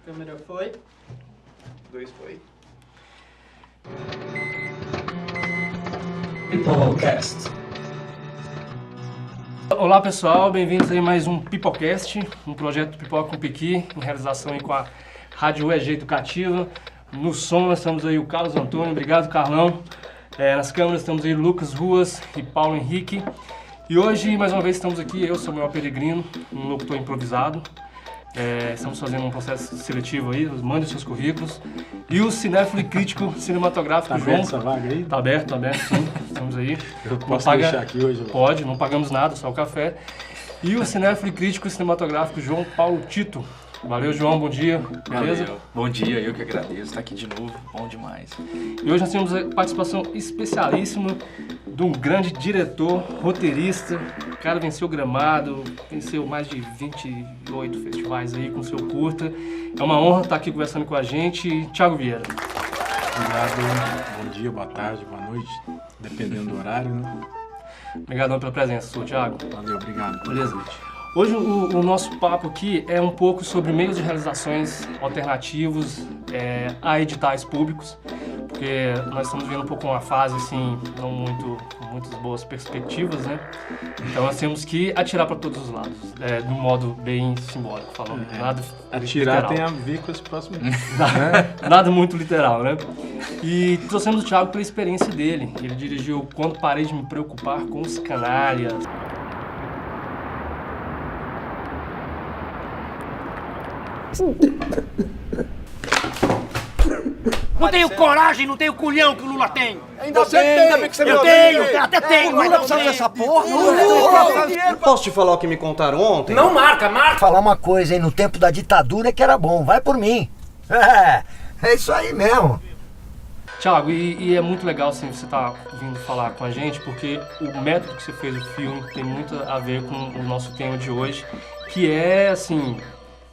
Câmera foi. 2 foi. Pipocast. Olá pessoal, bem-vindos aí a mais um Pipocast, um projeto do Pipoca com Piqui, em realização aí com a Rádio UEG Educativa. No som nós estamos aí o Carlos Antônio, obrigado Carlão. Nas câmeras estamos aí Lucas Ruas e Paulo Henrique. E hoje, mais uma vez, estamos aqui, eu, Samuel Peregrino, um locutor improvisado. Estamos fazendo um processo seletivo aí, mandem seus currículos. E o cinéfilo e crítico cinematográfico Tá João. aberto essa vaga aí? Tá aberto, sim. Estamos aí. Eu posso deixar aqui hoje? Pode, não pagamos nada, só o café. E o cinéfilo e crítico cinematográfico João Paulo Tito. Valeu, João, bom dia. Beleza? Valeu. Bom dia, eu que agradeço estar aqui de novo, bom demais. E hoje nós temos a participação especialíssima de um grande diretor, roteirista. O cara venceu Gramado, venceu mais de 28 festivais aí com seu curta. É uma honra estar aqui conversando com a gente. Thiago Vieira. Obrigado, bom dia, boa tarde, boa noite, dependendo do horário, né? Obrigadão pela presença, sou Thiago. Valeu, obrigado. Beleza? Hoje o nosso papo aqui é um pouco sobre meios de realizações alternativos a editais públicos, porque nós estamos vendo um pouco uma fase assim, não com muitas boas perspectivas, né? Então nós temos que atirar para todos os lados, de um modo bem simbólico, falando. Nada Atirar literal. tem a ver com esse próximo. Nada muito literal, né? E trouxemos o Thiago pela experiência dele. Ele dirigiu Quando Parei de Me Preocupar com os Canalhas. Não tenho coragem, não tenho culhão que o Lula tem. Ainda bem que você Eu tenho, até tenho. Lula precisa dessa porra. Lula. Posso te falar o que me contaram ontem? Não marca. Falar uma coisa, hein? No tempo da ditadura é que era bom. Vai por mim. É isso aí mesmo. Thiago, e é muito legal assim, você estar vindo falar com a gente, porque o método que você fez o filme tem muito a ver com o nosso tema de hoje, que é assim,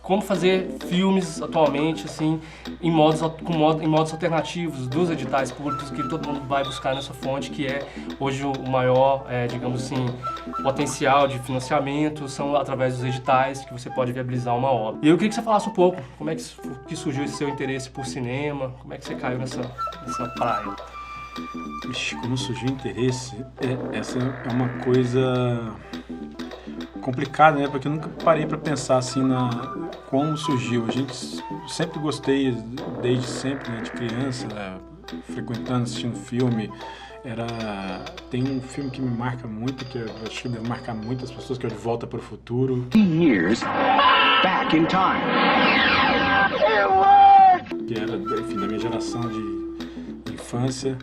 como fazer filmes atualmente assim, em modos alternativos dos editais públicos, que todo mundo vai buscar nessa fonte, que é hoje o maior, digamos assim, potencial de financiamento, são através dos editais que você pode viabilizar uma obra. E eu queria que você falasse um pouco como é que surgiu esse seu interesse por cinema, como é que você caiu nessa praia. Ixi, como surgiu o interesse, essa é uma coisa complicada, né? Porque eu nunca parei para pensar assim como surgiu. A gente sempre gostei, desde sempre, né, de criança, frequentando, assistindo filme. Tem um filme que me marca muito, que eu acho que deve marcar muitas pessoas, que é o De Volta para o Futuro. Years back in time. Que era, enfim, da minha geração de infância.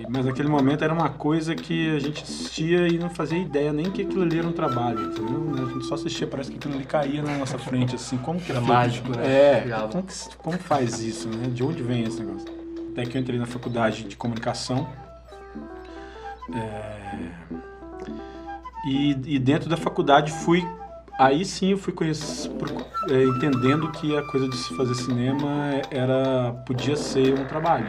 Mas naquele momento era uma coisa que a gente assistia e não fazia ideia nem que aquilo ali era um trabalho, entendeu? A gente só assistia, parece que aquilo ali caía na nossa frente, assim, como que Era feito? mágico, né? Como faz isso, né? De onde vem esse negócio? Até que eu entrei na faculdade de comunicação e dentro da faculdade aí sim eu fui entendendo que a coisa de se fazer cinema podia ser um trabalho.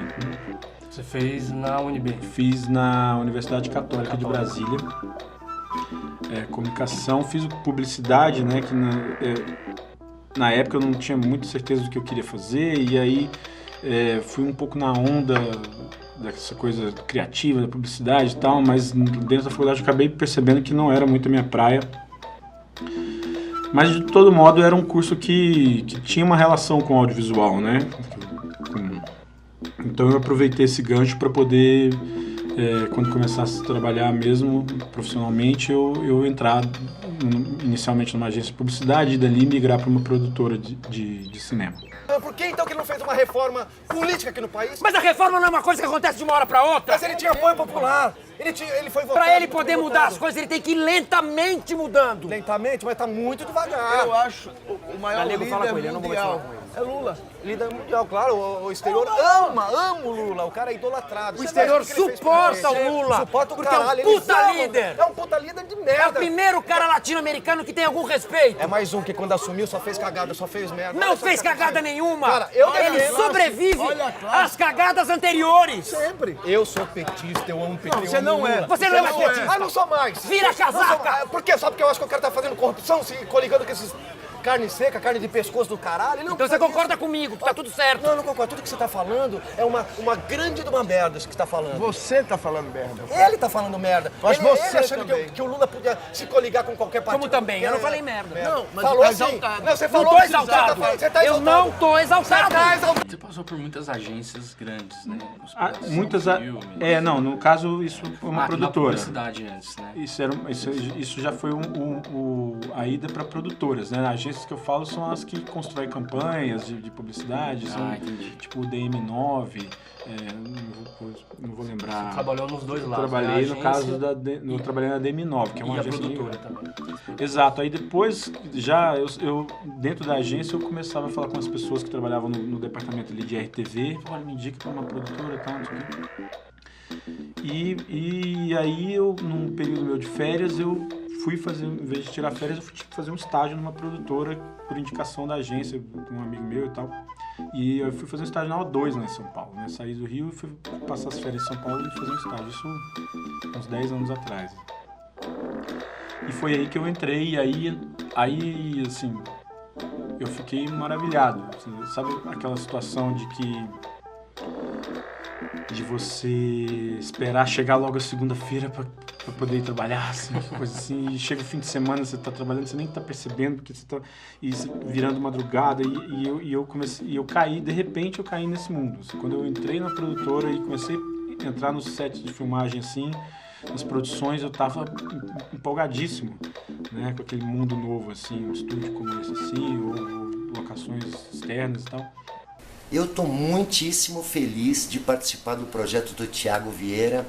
Você fez na UNB? Fiz na Universidade Católica de Brasília, comunicação, fiz publicidade, né, que na época eu não tinha muita certeza do que eu queria fazer, e aí fui um pouco na onda dessa coisa criativa, da publicidade e tal, mas dentro da faculdade eu acabei percebendo que não era muito a minha praia. Mas de todo modo era um curso que tinha uma relação com o audiovisual, né? Então eu aproveitei esse gancho para poder, quando começasse a trabalhar mesmo profissionalmente, eu entrar inicialmente numa agência de publicidade e dali migrar para uma produtora de cinema. Por que então que ele não fez uma reforma política aqui no país? Mas a reforma não é uma coisa que acontece de uma hora pra outra. Mas ele tinha apoio popular. Ele foi votado. Pra ele poder mudar as coisas, ele tem que ir lentamente mudando. Lentamente, mas tá muito devagar. Eu acho o maior Nego, fala com ele, eu líder não vou mais falar mundial com ele. É Lula. Líder mundial, claro. O exterior ama o Lula. O cara é idolatrado. O exterior suporta o Lula. Suporta o porque caralho. é um puta Eles amam. líder. É um puta líder de merda. É o primeiro cara latino-americano que tem algum respeito. É mais um que quando assumiu só fez cagada, só fez merda. Não Olha só fez o que tá cagada acontecendo. nenhuma. Cara, eu Ele defendo. sobrevive Olha a classe. às cagadas anteriores. Sempre. Eu sou petista, eu amo PT. Não, você eu amo não é. Lula. Você não é petista. Ah, não sou mais. Vira a casaca. Por quê? Só porque eu acho que o cara tá fazendo corrupção, se coligando com esses carne seca, carne de pescoço do caralho. Não, Então você concorda comigo, que tá tudo certo. Não, eu não concordo. Tudo que você tá falando é uma grande de uma merda isso que você tá falando. Você tá falando merda. Ele tá falando merda. Mas ele você achando também. que o Lula podia se coligar com qualquer partido. Como também, eu não É, falei merda. Não, Mas falou tá assim. exaltado. Não, você Não falou tô que exaltado. Você tá Eu exaltado. não tô exaltado. Você tá exaltado. Você passou por muitas agências grandes, né? Muitas... Filmes. não, no caso isso foi uma Na produtora. publicidade antes, né? Isso já foi a ida para produtoras, né? Agências que eu falo são as que constroem campanhas de publicidade, são entendi. tipo o DM9, não vou lembrar. Você trabalhou nos dois lados. Trabalhei né? no caso Agência eu trabalhei na DM9, que é uma e a agência produtora também. Exato. Aí depois, já eu dentro da agência, eu começava a falar com as pessoas que trabalhavam no departamento ali de RTV. Olha, me indica para uma produtora e tal, não sei o quê. E aí, num período meu de férias, eu fui fazer, em vez de tirar férias, eu fui fazer um estágio numa produtora por indicação da agência, de um amigo meu e tal. E eu fui fazer um estágio na O2 lá em São Paulo, né? Saí do Rio e fui passar as férias em São Paulo e fazer um estágio. Isso uns 10 anos atrás. E foi aí que eu entrei, e aí assim, eu fiquei maravilhado. Assim, sabe aquela situação de você esperar chegar logo a segunda-feira para poder ir trabalhar, assim, coisa assim, e chega o fim de semana, você tá trabalhando, você nem tá percebendo, porque você tá virando madrugada, e eu caí, de repente eu caí nesse mundo. Assim, quando eu entrei na produtora e comecei a entrar nos sets de filmagem, assim, nas produções, eu tava empolgadíssimo, né, com aquele mundo novo, assim, um estúdio como esse, assim, ou locações externas e tal. Eu estou muitíssimo feliz de participar do projeto do Thiago Vieira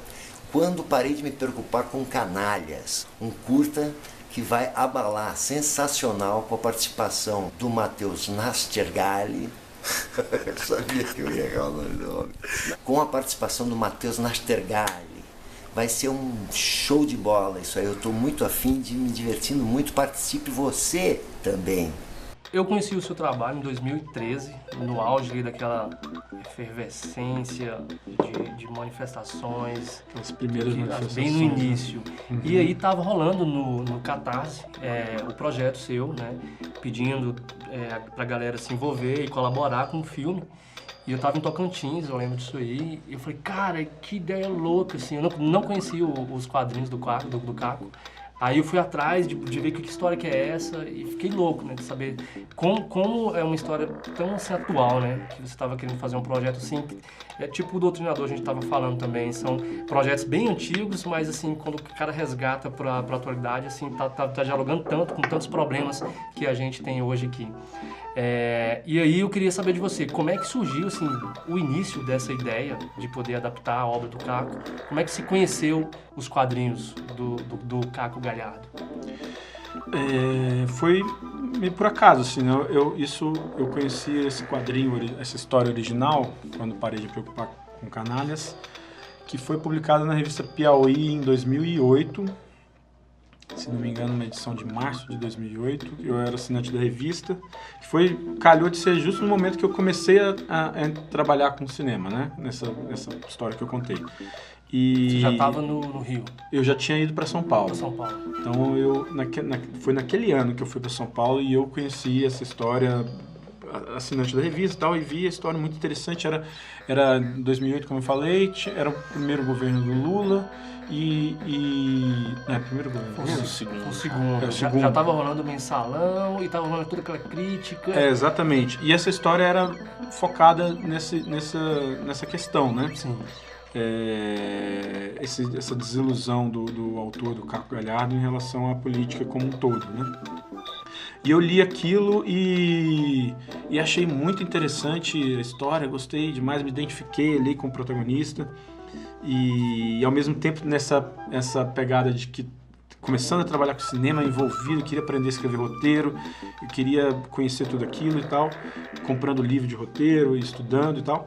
quando parei de me preocupar com Canalhas, um curta que vai abalar, sensacional, com a participação do Matheus Nastergalli. Eu sabia que eu ia errar o nome do homem. Com a participação do Matheus Nastergalli. Vai ser um show de bola isso aí. Eu estou muito afim de me divertindo muito. Participe você também. Eu conheci o seu trabalho em 2013, no auge ali daquela efervescência de manifestações. As primeiras manifestações. Bem no início. Uhum. E aí tava rolando no Catarse o projeto seu, né? Pedindo pra galera se envolver e colaborar com o filme. E eu tava em Tocantins, eu lembro disso aí. E eu falei, cara, que ideia louca, assim. Eu não conhecia os quadrinhos do Caco. Aí eu fui atrás de ver que história que é essa e fiquei louco, né, de saber como é uma história tão assim, atual, né, que você estava querendo fazer um projeto assim, é tipo o Doutrinador, a gente estava falando também, são projetos bem antigos, mas assim, quando o cara resgata para a atualidade, assim, tá dialogando tanto com tantos problemas que a gente tem hoje aqui. E aí eu queria saber de você, como é que surgiu assim, o início dessa ideia de poder adaptar a obra do Caco? Como é que se conheceu os quadrinhos do Caco Galhardo? Foi meio por acaso, assim, né? Eu conheci esse quadrinho, essa história original, quando parei de me preocupar com Canalhas, que foi publicada na revista Piauí em 2008, se não me engano, uma edição de março de 2008. Eu era assinante da revista, que calhou de ser justo no momento que eu comecei a trabalhar com cinema, né? Nessa história que eu contei. E você já estava no Rio? Eu já tinha ido para São Paulo. Para São Paulo. Então foi naquele ano que eu fui para São Paulo e eu conheci essa história, assinante da revista e tal, e vi a história muito interessante. Era 2008, como eu falei, era o primeiro governo do Lula primeiro governo. O segundo. Já estava rolando o mensalão e estava rolando toda aquela crítica. Exatamente. E essa história era focada nessa questão, né? Sim. Essa desilusão do autor, do Caco Galhardo, em relação à política como um todo, né? E eu li aquilo e achei muito interessante a história, gostei demais, me identifiquei ali com o protagonista e ao mesmo tempo essa pegada de que começando a trabalhar com cinema, envolvido, queria aprender a escrever roteiro, eu queria conhecer tudo aquilo e tal, comprando livro de roteiro, estudando e tal.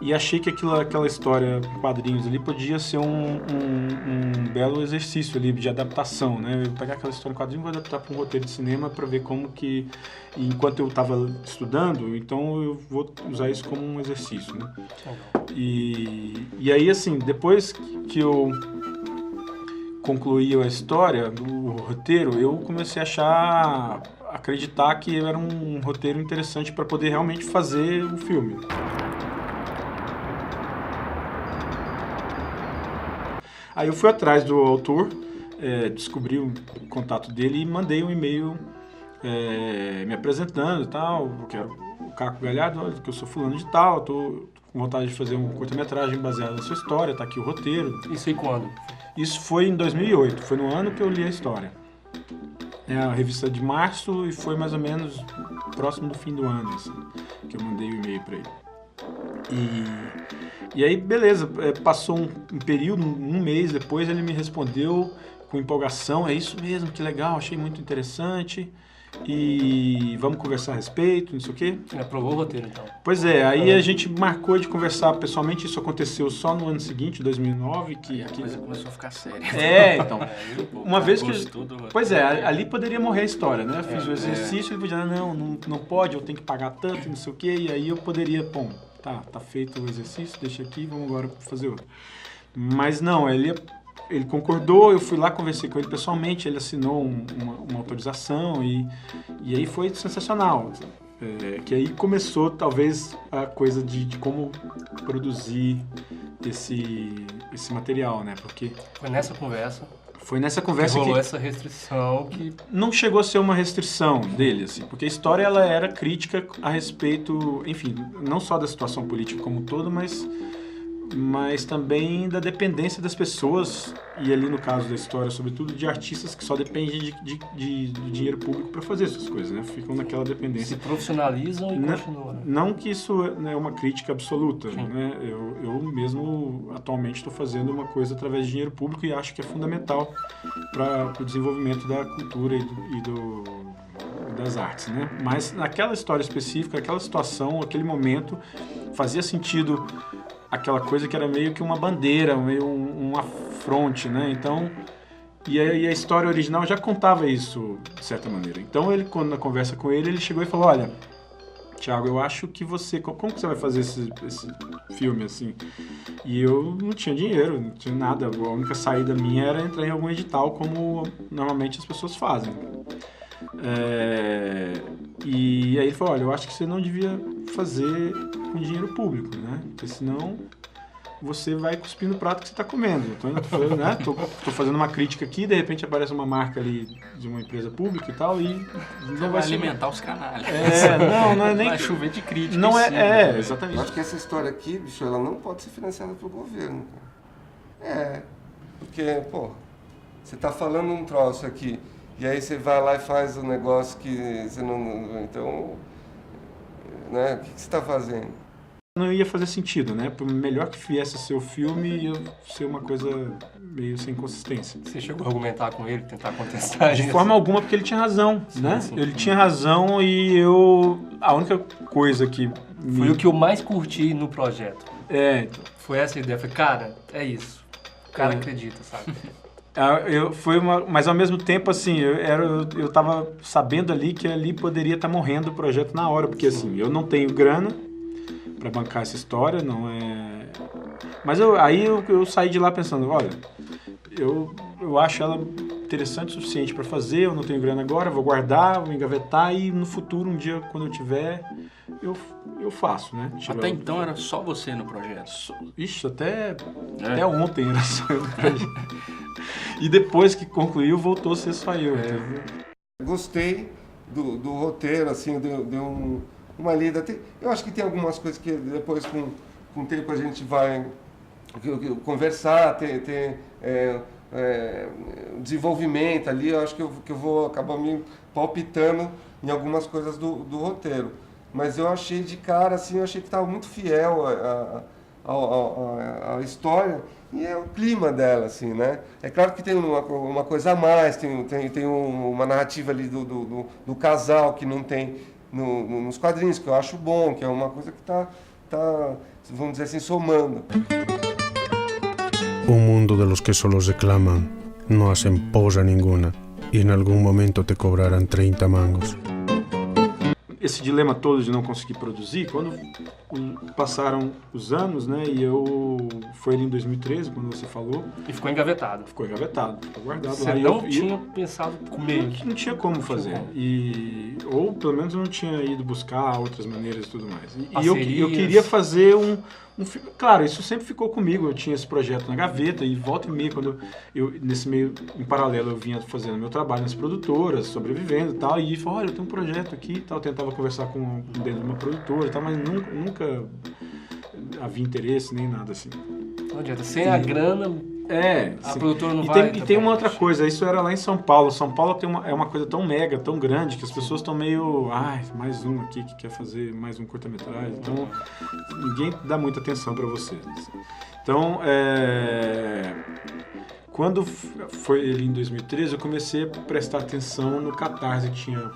E achei que aquela história em quadrinhos ali podia ser um belo exercício ali de adaptação, né? Eu pegar aquela história em quadrinhos e vou adaptar para um roteiro de cinema para ver como que, enquanto eu estava estudando, então eu vou usar isso como um exercício, né? E aí, assim, depois que eu concluí a história, o roteiro, eu comecei a acreditar que era um roteiro interessante para poder realmente fazer o filme. Aí eu fui atrás do autor, descobri o contato dele e mandei um e-mail me apresentando e tal. Eu quero o Caco Galhardo, que eu sou fulano de tal, tô com vontade de fazer uma curta-metragem baseada na sua história, tá aqui o roteiro. Isso aí quando? Isso foi em 2008, foi no ano que eu li a história. É a revista de março e foi mais ou menos próximo do fim do ano, assim, que eu mandei o e-mail para ele. E aí, beleza, passou um período, um mês depois, ele me respondeu com empolgação, é isso mesmo, que legal, achei muito interessante, e vamos conversar a respeito, não sei o quê. Ele aprovou o roteiro, então. Pois é, aí a gente marcou de conversar pessoalmente, isso aconteceu só no ano seguinte, 2009, E a coisa começou a ficar séria. Então, uma vez que... Pois é, ali poderia morrer a história, né? Fiz o exercício, ele podia, não pode, eu tenho que pagar tanto, não sei o quê, e aí eu poderia, bom, tá feito o exercício, deixa aqui, vamos agora fazer outro. Mas não, ele concordou, eu fui lá, conversei com ele pessoalmente, ele assinou uma autorização e aí foi sensacional. Que aí começou, talvez, a coisa de como produzir esse material, né? Porque Foi nessa conversa que rolou essa restrição que... Não chegou a ser uma restrição dele, assim, porque a história ela era crítica a respeito, enfim, não só da situação política como um todo, mas também da dependência das pessoas, e ali no caso da história, sobretudo, de artistas que só dependem de dinheiro público para fazer essas coisas, né? Ficam naquela dependência. Se profissionalizam e continuam. Né? Não que isso é uma crítica absoluta, né? Eu mesmo atualmente estou fazendo uma coisa através de dinheiro público e acho que é fundamental para o desenvolvimento da cultura das artes, né? Mas naquela história específica, aquela situação, aquele momento, fazia sentido aquela coisa que era meio que uma bandeira, meio um afronte, né? Então, e a história original já contava isso de certa maneira. Então, quando na conversa com ele chegou e falou: olha, Thiago, eu acho que como que você vai fazer esse filme assim? E eu não tinha dinheiro, não tinha nada. A única saída minha era entrar em algum edital, como normalmente as pessoas fazem. E aí ele falou: olha, eu acho que você não devia fazer com dinheiro público, né? Porque senão você vai cuspir no prato que você está comendo. Então, tô fazendo uma crítica aqui, de repente aparece uma marca ali de uma empresa pública e tal, e não vai alimentar os canalhas. Não é nem... Vai chover de crítica. Não né? Exatamente. Eu acho que essa história aqui, bicho, ela não pode ser financiada pelo governo. Porque, pô, você tá falando um troço aqui, e aí você vai lá e faz um negócio que você não... Então, né, o que você está fazendo? Não ia fazer sentido, né? Por melhor que viesse a ser o filme, ia ser uma coisa meio sem consistência. Você chegou a argumentar com ele, tentar contestar isso? De forma alguma, porque ele tinha razão, né? Ele tinha razão e a única coisa que... Foi o que eu mais curti no projeto. Então. Foi essa ideia. Falei, cara, é isso. O cara acredita, sabe? Mas ao mesmo tempo, assim, eu tava sabendo ali que ali poderia estar morrendo o projeto na hora, porque assim, eu não tenho grana para bancar essa história, não é... Mas aí eu saí de lá pensando, olha, eu acho ela interessante o suficiente para fazer, eu não tenho grana agora, vou guardar, vou engavetar e no futuro, um dia, quando eu tiver, eu faço, né? Até então era só você no projeto? Ixi, até ontem era só eu no projeto. E depois que concluiu, voltou a ser só eu. Gostei do roteiro, assim, deu uma lida. Eu acho que tem algumas coisas que depois, com o tempo, a gente vai conversar, ter desenvolvimento ali. Eu acho que eu vou acabar me palpitando em algumas coisas do roteiro. Mas eu achei de cara, assim, eu achei que estava muito fiel à história e é o clima dela, assim, né? É claro que tem uma coisa a mais, tem uma narrativa ali do casal que não tem nos quadrinhos, que eu acho bom, que é uma coisa que tá, vamos dizer assim, somando. Mundo de los que solo reclaman, no hacen posa ninguna, y en algún momento te cobrarán 30 mangos. esse dilema todo de não conseguir produzir, quando passaram os anos, né, e foi ali em 2013, quando você falou. E ficou engavetado. Ficou engavetado, ficou guardado Você lá. não tinha pensado comer. Não tinha como fazer. Ou pelo menos eu não tinha ido buscar outras maneiras e tudo mais. E eu queria fazer claro, isso sempre ficou comigo, eu tinha esse projeto na gaveta e volta e meia, quando nesse meio, em paralelo, eu vinha fazendo meu trabalho nas produtoras, sobrevivendo e tal, e falou, olha, eu tenho um projeto aqui e tal, tentava conversar com dentro de uma produtora e tal, mas nunca havia interesse nem nada assim. Não adianta, sem a grana, a produtora não vai... E tem uma outra coisa, isso era lá em São Paulo. São Paulo é uma coisa tão mega, tão grande, que as pessoas estão meio... mais um aqui que quer fazer mais um curta-metragem. Então, ninguém dá muita atenção para você. Então, quando foi ele em 2013, eu comecei a prestar atenção no Catarse que tinha...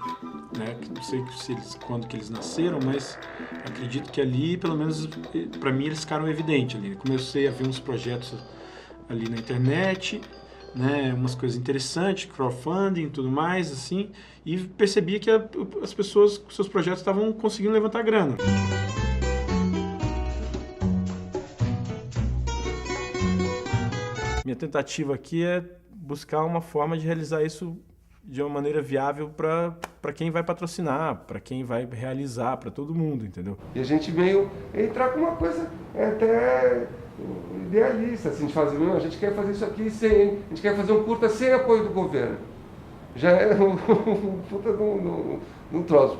Né, não sei quando que eles nasceram, mas acredito que ali, pelo menos para mim, eles ficaram evidentes ali. Comecei a ver uns projetos ali na internet, né, umas coisas interessantes, crowdfunding e tudo mais, assim, e percebia que as pessoas com seus projetos estavam conseguindo levantar grana. Minha tentativa aqui é buscar uma forma de realizar isso de uma maneira viável para quem vai patrocinar, para quem vai realizar, para todo mundo, entendeu? E a gente veio entrar com uma coisa até idealista, assim, de fazer, a gente quer fazer isso aqui a gente quer fazer um curta sem apoio do governo. Já é um puta de um troço.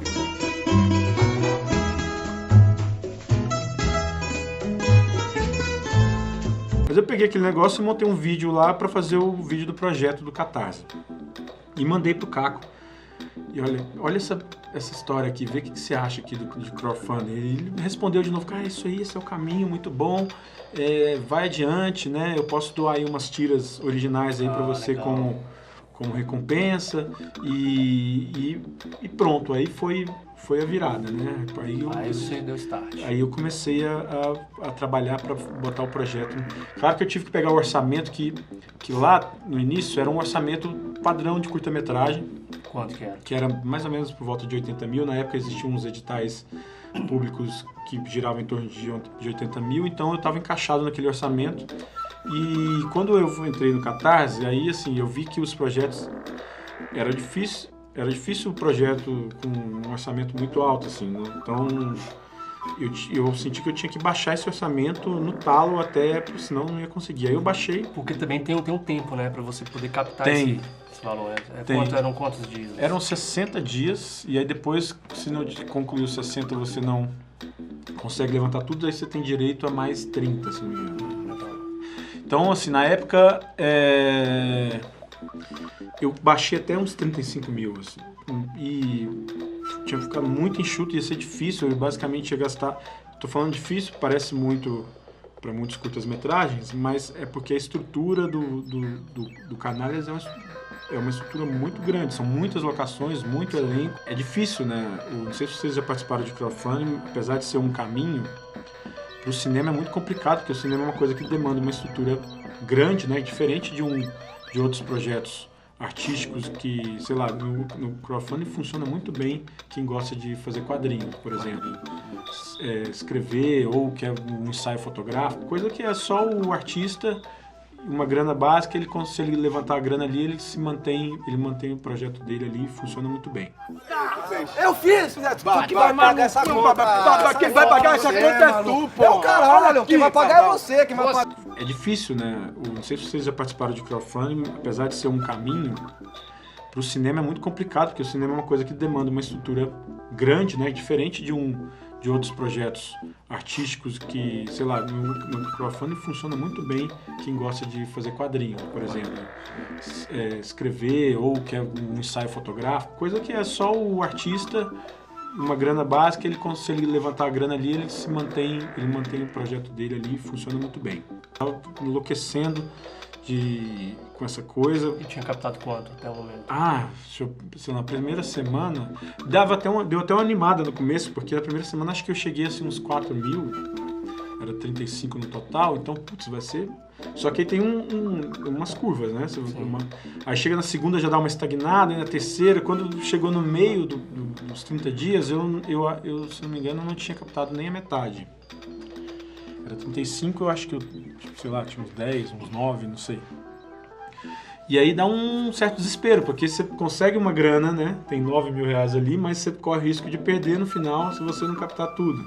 Mas eu peguei aquele negócio e montei um vídeo lá para fazer o vídeo do projeto do Catarse. E mandei pro Caco. E olha essa história aqui, vê o que você acha aqui de crowdfunding. Ele respondeu de novo, cara, isso aí, esse é o caminho, muito bom. Vai adiante, né? Eu posso doar aí umas tiras originais aí para você como recompensa. E pronto, aí foi a virada, né? Aí você deu start. Aí eu comecei a trabalhar para botar o projeto. Claro que eu tive que pegar o orçamento que lá no início era um orçamento padrão de curta-metragem. Quanto que era? Que era mais ou menos por volta de 80 mil. Na época existiam uns editais públicos que giravam em torno de 80 mil, então eu estava encaixado naquele orçamento. E quando eu entrei no Catarse, aí assim, eu vi que os projetos... Era difícil o projeto com um orçamento muito alto, assim, né? Então eu senti que eu tinha que baixar esse orçamento no talo até, porque senão não ia conseguir. Aí eu baixei. Porque também tem um tempo, né, para você poder captar esse valor. Eram quantos dias? Eram 60 dias, e aí depois, se não concluir os 60 você não consegue levantar tudo, aí você tem direito a mais 30, se não me engano. Então, assim, na época, eu baixei até uns 35 mil, assim, e tinha ficado muito enxuto, ia ser difícil, eu basicamente ia gastar, tô falando difícil, parece muito para muitos curtas-metragens, mas é porque a estrutura do Canalhas é uma estrutura muito grande, são muitas locações, muito elenco, é difícil, né? Não sei se vocês já participaram de crowdfunding, apesar de ser um caminho, para o cinema é muito complicado, porque o cinema é uma coisa que demanda uma estrutura grande, né? Diferente de outros projetos artísticos que, sei lá, no crowdfunding funciona muito bem quem gosta de fazer quadrinhos, por exemplo. Escrever ou quer um ensaio fotográfico, coisa que é só o artista, uma grana básica, se ele levantar a grana ali, ele mantém o projeto dele ali e funciona muito bem. Eu fiz! Tu que vai pagar essa conta! Quem vai pagar essa conta é tu, pô! É o caralho! Quem vai pagar é você! Quem vai pagar... É difícil, né? Não sei se vocês já participaram de crowdfunding, apesar de ser um caminho, para o cinema é muito complicado, porque o cinema é uma coisa que demanda uma estrutura grande, né? Diferente de outros projetos artísticos que, sei lá, no crowdfunding funciona muito bem quem gosta de fazer quadrinhos, por exemplo. Escrever ou quer um ensaio fotográfico, coisa que é só o artista, uma grana básica, se ele levantar a grana ali, ele mantém o projeto dele ali e funciona muito bem. Estava enlouquecendo com essa coisa. E tinha captado quanto até o momento? Na primeira semana, deu até uma animada no começo, porque na primeira semana acho que eu cheguei assim uns 4 mil, era 35 no total, então, putz, vai ser... Só que aí tem umas curvas, né? Aí chega na segunda, já dá uma estagnada, e na terceira, quando chegou no meio dos 30 dias, eu, se não me engano, não tinha captado nem a metade. Era 35, eu acho que eu, sei lá, tinha uns 10, uns 9, não sei. E aí dá um certo desespero, porque você consegue uma grana, né? Tem 9 mil reais ali, mas você corre o risco de perder no final se você não captar tudo.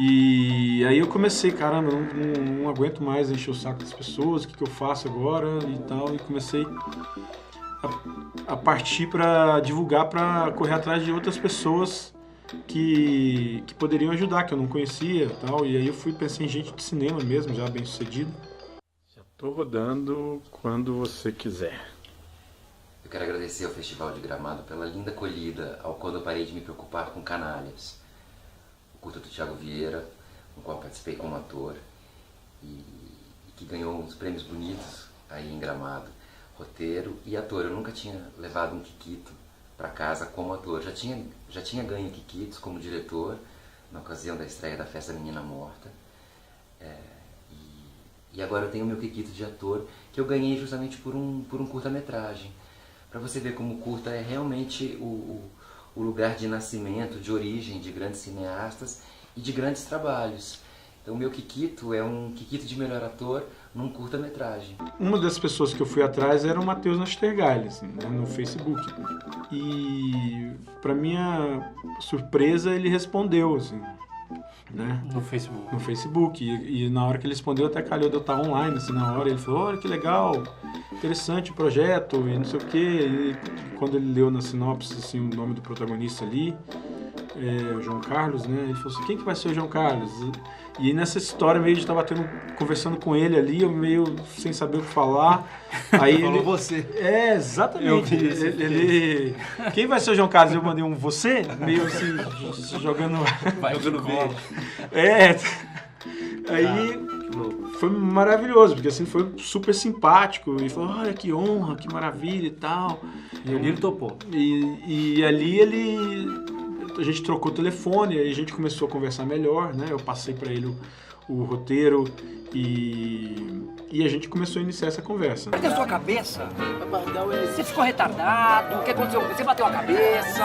E aí eu comecei, caramba, não aguento mais encher o saco das pessoas, o que eu faço agora e tal. E comecei a partir para divulgar, para correr atrás de outras pessoas que poderiam ajudar, que eu não conhecia e tal. E aí eu pensei em gente de cinema mesmo, já bem sucedido. Já tô rodando quando você quiser. Eu quero agradecer ao Festival de Gramado pela linda acolhida ao quando eu parei de me preocupar com canalhas. O curta do Thiago Vieira, no qual participei como ator e que ganhou uns prêmios bonitos aí em Gramado. Roteiro e ator. Eu nunca tinha levado um Kikito para casa como ator. Já tinha ganho Kikitos como diretor na ocasião da estreia da Festa Menina Morta. E agora eu tenho o meu Kikito de ator, que eu ganhei justamente por um curta-metragem. Para você ver como o curta é realmente o lugar de nascimento, de origem de grandes cineastas e de grandes trabalhos. Então o meu Kikito é um Kikito de melhor ator num curta-metragem. Uma das pessoas que eu fui atrás era o Matheus Nastergalli, assim, né, no Facebook. E para minha surpresa ele respondeu, assim, né? No Facebook. No Facebook. E na hora que ele respondeu até calhou de eu estar online, assim, na hora. Ele falou, olha que legal, interessante o projeto e não sei o quê. E quando ele leu na sinopse, assim, o nome do protagonista ali, o João Carlos, né? Ele falou assim, quem que vai ser o João Carlos? E nessa história meio de estava conversando com ele ali, eu meio sem saber o que falar. Aí falou você. Exatamente. Ele quem vai ser o João Carlos? Eu mandei um você, meio assim, jogando bola. Aí foi maravilhoso, porque assim foi super simpático e falou, olha que honra, que maravilha e tal. E ali ele topou. E ali a gente trocou o telefone, aí a gente começou a conversar melhor, né? Eu passei para ele o roteiro e a gente começou a iniciar essa conversa. Cadê a sua cabeça? Você ficou retardado? O que aconteceu? Você bateu a cabeça?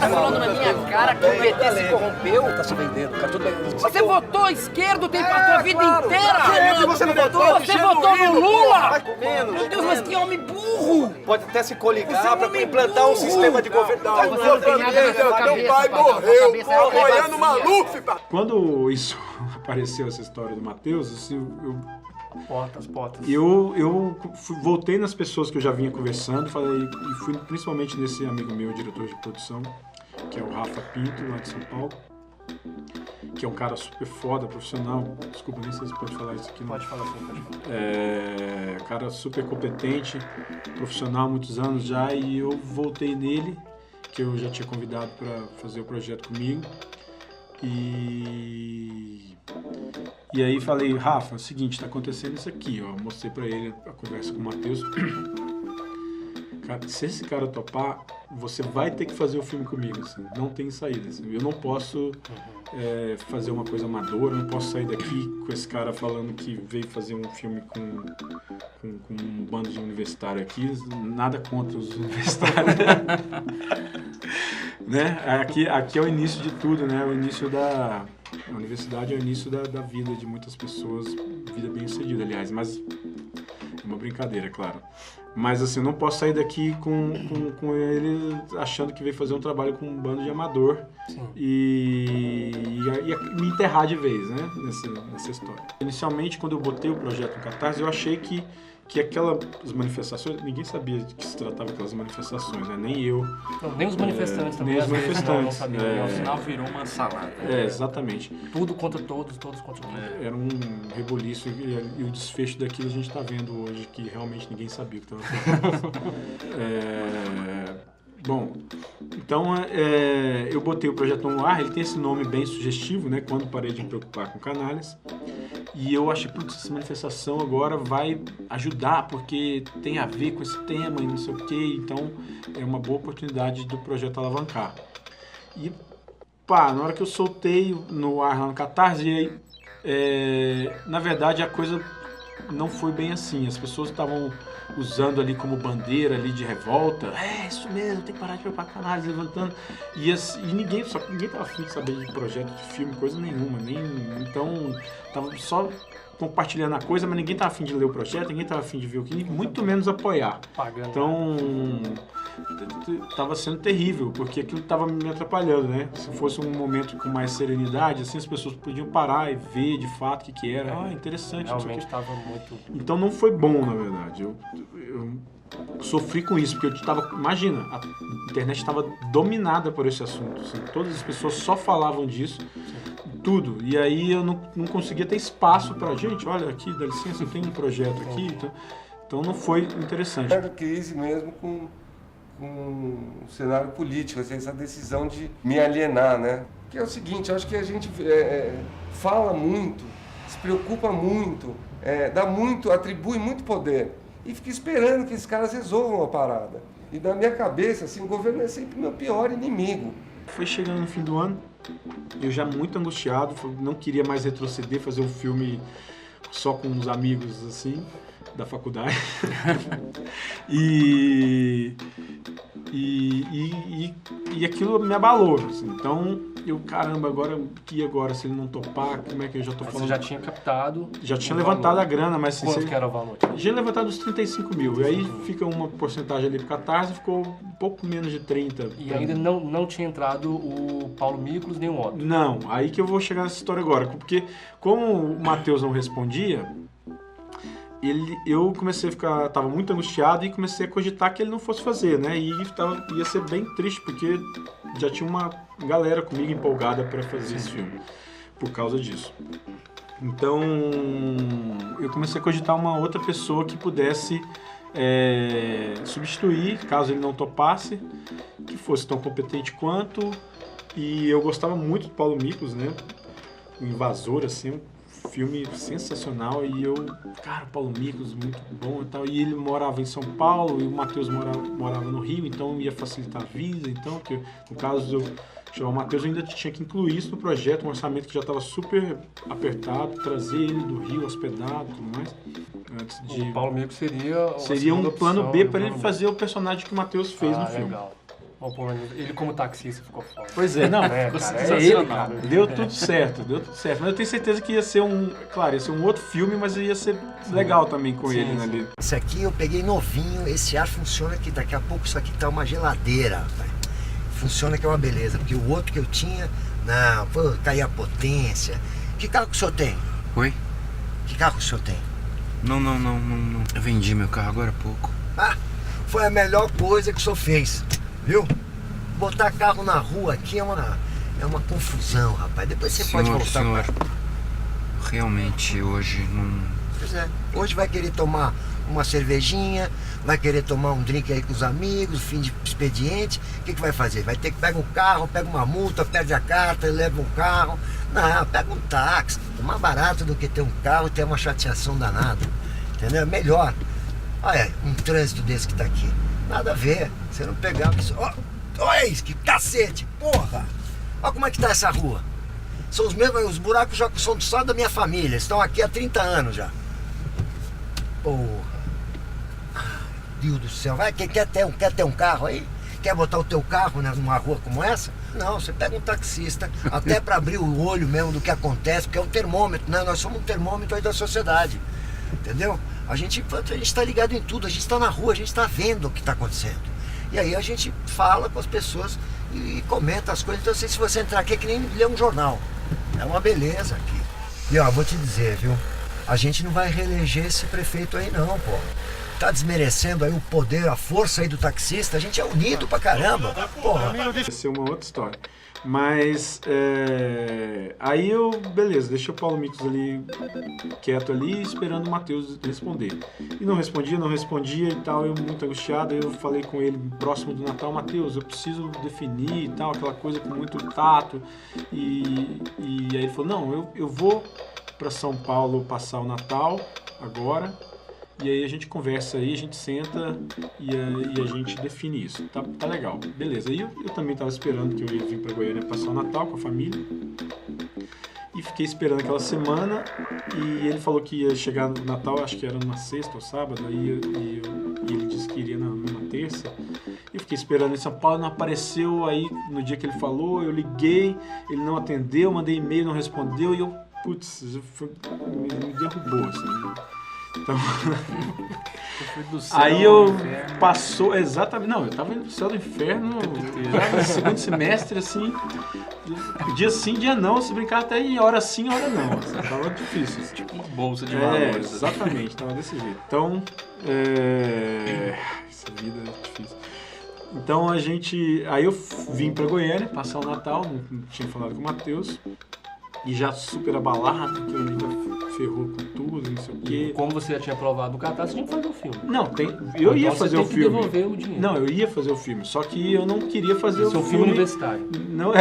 Tá falando na minha cara que o ET se corrompeu? Tá se vendendo, cara, tudo bem. Você votou esquerdo a tua vida inteira! Sempre você não votou? Você votou no Lula! Vai com menos. Meu Deus, mas que homem burro! Pode até se coligar Você é um pra homem implantar um burro. sistema de governo. Você não tem nada na sua cabeça, Meu pai Padrão, sua morreu cabeça é uma apoiando o bacia. Maluf, pá. Quando isso apareceu, essa história do Matheus, assim, Portas. voltei nas pessoas que eu já vinha conversando, e fui principalmente nesse amigo meu, diretor de produção, que é o Rafa Pinto, lá de São Paulo, que é um cara super foda, profissional. Desculpa, nem sei se pode falar isso aqui. Não. Pode falar, sim, pode falar. Cara super competente, profissional há muitos anos já, e eu voltei nele, que eu já tinha convidado para fazer o projeto comigo. E aí falei, Rafa, é o seguinte, tá acontecendo isso aqui, ó. Mostrei pra ele a conversa com o Matheus. Cara, se esse cara topar, você vai ter que fazer o filme comigo, assim, não tem saída. Assim. Eu não posso fazer uma coisa amadora, não posso sair daqui com esse cara falando que veio fazer um filme com um bando de universitário aqui, nada contra os universitários. Né? Aqui é o início de tudo, né? A universidade é o início da vida de muitas pessoas, vida bem sucedida, aliás, mas é uma brincadeira, claro. Mas assim, eu não posso sair daqui com ele achando que veio fazer um trabalho com um bando de amador e me enterrar de vez, né? Nessa história. Inicialmente, quando eu botei o projeto no Catarse, eu achei que aquelas manifestações, ninguém sabia de que se tratava aquelas manifestações, né? Nem eu. Não, nem os manifestantes também. Nem os manifestantes. Não sabia. Ao final virou uma salada. Exatamente. Tudo contra todos contra todos. Era um reboliço e o desfecho daquilo a gente está vendo hoje, que realmente ninguém sabia o que estava acontecendo. Bom, então eu botei o projeto no ar, ele tem esse nome bem sugestivo, né? Quando parei de me preocupar com canalhas. E eu achei, putz, essa manifestação agora vai ajudar, porque tem a ver com esse tema e não sei o quê. Então, é uma boa oportunidade do projeto alavancar. E na hora que eu soltei no ar lá no Catarse, e aí, na verdade a coisa não foi bem assim. As pessoas estavam usando ali como bandeira ali de revolta. Isso mesmo, tem que parar de preocupar com análise, levantando. E ninguém tava afim de saber de projeto de filme, coisa nenhuma. Então, tava só compartilhando a coisa, mas ninguém tava afim de ler o projeto, ninguém tava afim de ver o que, muito menos apoiar. Então, tava sendo terrível, porque aquilo tava me atrapalhando, né? Se fosse um momento com mais serenidade, assim, as pessoas podiam parar e ver de fato o que era. Interessante. Realmente tava muito... Então não foi bom, na verdade. Eu sofri com isso, porque imagina, a internet estava dominada por esse assunto. Assim, todas as pessoas só falavam disso, tudo. E aí eu não conseguia ter espaço para gente, olha aqui, dá licença, eu tenho um projeto aqui. Então não foi interessante. Era crise mesmo com o cenário político, assim, essa decisão de me alienar, né? Que é o seguinte, eu acho que a gente fala muito, se preocupa muito, atribui muito poder e fica esperando que esses caras resolvam a parada. E na minha cabeça, assim, o governo é sempre meu pior inimigo. Foi chegando no fim do ano, eu já muito angustiado, não queria mais retroceder, fazer um filme só com uns amigos, assim, da faculdade. E aquilo me abalou, assim. Então, caramba, agora se ele não topar, como é que eu já tô falando? Você já tinha captado? Já tinha levantado a grana, mas... Quanto que era o valor? Já tinha levantado os 35 mil, e aí fica uma porcentagem ali pro Catarse, ficou um pouco menos de 30. E ainda não tinha entrado o Paulo Miklos nem o Otto? Não, aí que eu vou chegar nessa história agora, porque como o Matheus não respondia, eu comecei a ficar, tava muito angustiado e comecei a cogitar que ele não fosse fazer, né? E ia ser bem triste, porque já tinha uma galera comigo empolgada para fazer esse filme, por causa disso. Então, eu comecei a cogitar uma outra pessoa que pudesse substituir, caso ele não topasse, que fosse tão competente quanto. E eu gostava muito do Paulo Miklos, né? O Invasor, assim, filme sensacional, e o Paulo Miklos, muito bom e tal, e ele morava em São Paulo, e o Matheus morava no Rio, então ia facilitar a vida, então, porque no caso de eu chamar o Matheus, eu ainda tinha que incluir isso no projeto, um orçamento que já estava super apertado, trazer ele do Rio, hospedado e tudo mais. Antes de... O Paulo Miklos seria um plano B para ele fazer o personagem que o Matheus fez no filme. Legal. Ele como taxista ficou foda. Pois é, não, ficou sensacional. Deu tudo certo. Mas eu tenho certeza que ia ser ia ser um outro filme, mas ia ser legal também com ele ali. Esse aqui eu peguei novinho, esse ar funciona que daqui a pouco isso aqui tá uma geladeira, rapaz. Funciona que é uma beleza, porque o outro que eu tinha, caía a potência. Que carro que o senhor tem? Oi? Que carro que o senhor tem? Não. Eu vendi meu carro agora há pouco. Foi a melhor coisa que o senhor fez. Viu? Botar carro na rua aqui é uma confusão, rapaz. Depois você pode voltar. Senhor, realmente hoje não... Pois é. Hoje vai querer tomar uma cervejinha, vai querer tomar um drink aí com os amigos, fim de expediente. O que vai fazer? Vai ter que pegar um carro, pega uma multa, perde a carta, leva um carro. Não, pega um táxi. É mais barato do que ter um carro e ter uma chateação danada. Entendeu? É melhor. Olha, um trânsito desse que tá aqui. Nada a ver, você não pegava isso. Olha isso, que cacete, porra! Olha como é que tá essa rua. São os mesmos, os buracos já são só da minha família, estão aqui há 30 anos já. Porra! Deus do céu, quer ter um carro aí? Quer botar o teu carro numa rua como essa? Não, você pega um taxista, até para abrir o olho mesmo do que acontece, porque é um termômetro, né? Nós somos um termômetro aí da sociedade, entendeu? A gente está ligado em tudo, a gente está na rua, a gente está vendo o que está acontecendo. E aí a gente fala com as pessoas e comenta as coisas. Então assim, se você entrar aqui é que nem ler um jornal. É uma beleza aqui. E vou te dizer, viu? A gente não vai reeleger esse prefeito aí não, pô. Tá desmerecendo aí o poder, a força aí do taxista. A gente é unido pra caramba. Porra. Vai ser uma outra história. Mas aí beleza, deixei o Paulo Miklos ali quieto ali, esperando o Matheus responder. E não respondia e tal, eu muito angustiado. Aí eu falei com ele próximo do Natal: Matheus, eu preciso definir e tal, aquela coisa com muito tato. E aí ele falou: não, eu vou para São Paulo passar o Natal agora E aí a gente conversa aí, a gente senta e a gente define isso. Tá legal, beleza. Aí eu também estava esperando que eu ia vir para Goiânia passar o Natal com a família. E fiquei esperando aquela semana e ele falou que ia chegar no Natal, acho que era numa sexta ou sábado, e ele disse que iria numa terça. Eu fiquei esperando em São Paulo, não apareceu. Aí no dia que ele falou, eu liguei, ele não atendeu, mandei e-mail, não respondeu, e eu, putz, me derrubou, assim. Então, aí eu passou, exatamente, não, eu tava indo pro céu do inferno já no segundo semestre, assim, dia sim, dia não, se brincar até em hora sim, hora não, assim, tava difícil. Assim. Tipo uma bolsa de valores. Exatamente, tava desse jeito. Então, essa vida é difícil. Então aí eu vim pra Goiânia, passar o Natal, não tinha falado com o Matheus. E já super abalado, porque ele já ferrou com tudo, não sei o quê. Como você já tinha provado no catálogo, você tinha que fazer o filme. Não, eu ia fazer o filme. Você tem que devolver o dinheiro. Não, eu ia fazer o filme, só que eu não queria fazer o filme... filme universitário. Não,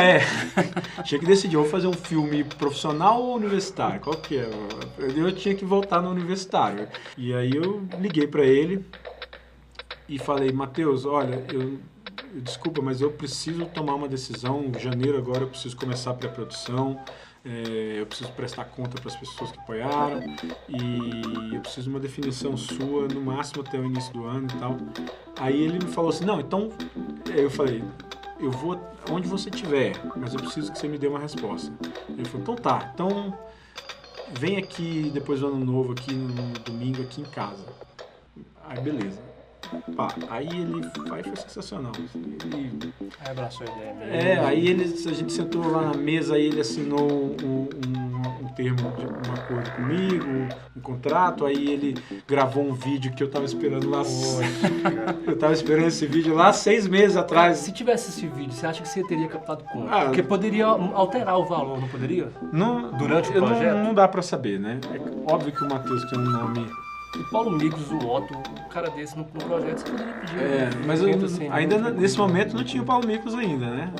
tinha que decidir, eu vou fazer um filme profissional ou universitário, qual que é? Eu tinha que voltar no universitário. E aí eu liguei pra ele e falei, Matheus, olha, desculpa, mas eu preciso tomar uma decisão, em janeiro agora eu preciso começar a pré-produção, eu preciso prestar conta para as pessoas que apoiaram e eu preciso de uma definição sua, no máximo até o início do ano e tal. Aí ele me falou assim, não, então, eu falei, eu vou onde você estiver, mas eu preciso que você me dê uma resposta. Ele falou, então tá, então vem aqui depois do ano novo, aqui no domingo, aqui em casa. Aí beleza. Pá, aí ele foi sensacional. Aí abraçou a ideia. Aí a gente sentou lá na mesa, aí ele assinou um termo de um acordo comigo, um contrato, aí ele gravou um vídeo que eu tava esperando lá. Eu tava esperando esse vídeo lá 6 meses atrás. Se tivesse esse vídeo, você acha que você teria captado quanto? Porque poderia alterar o valor, não poderia? Durante o projeto? Não dá pra saber, né? É óbvio que o Matheus, que é um nome... O Paulo Migos, o Otto, um cara desse no projeto, você poderia pedir. Mas ainda nesse momento não tinha o Paulo Migos ainda, né?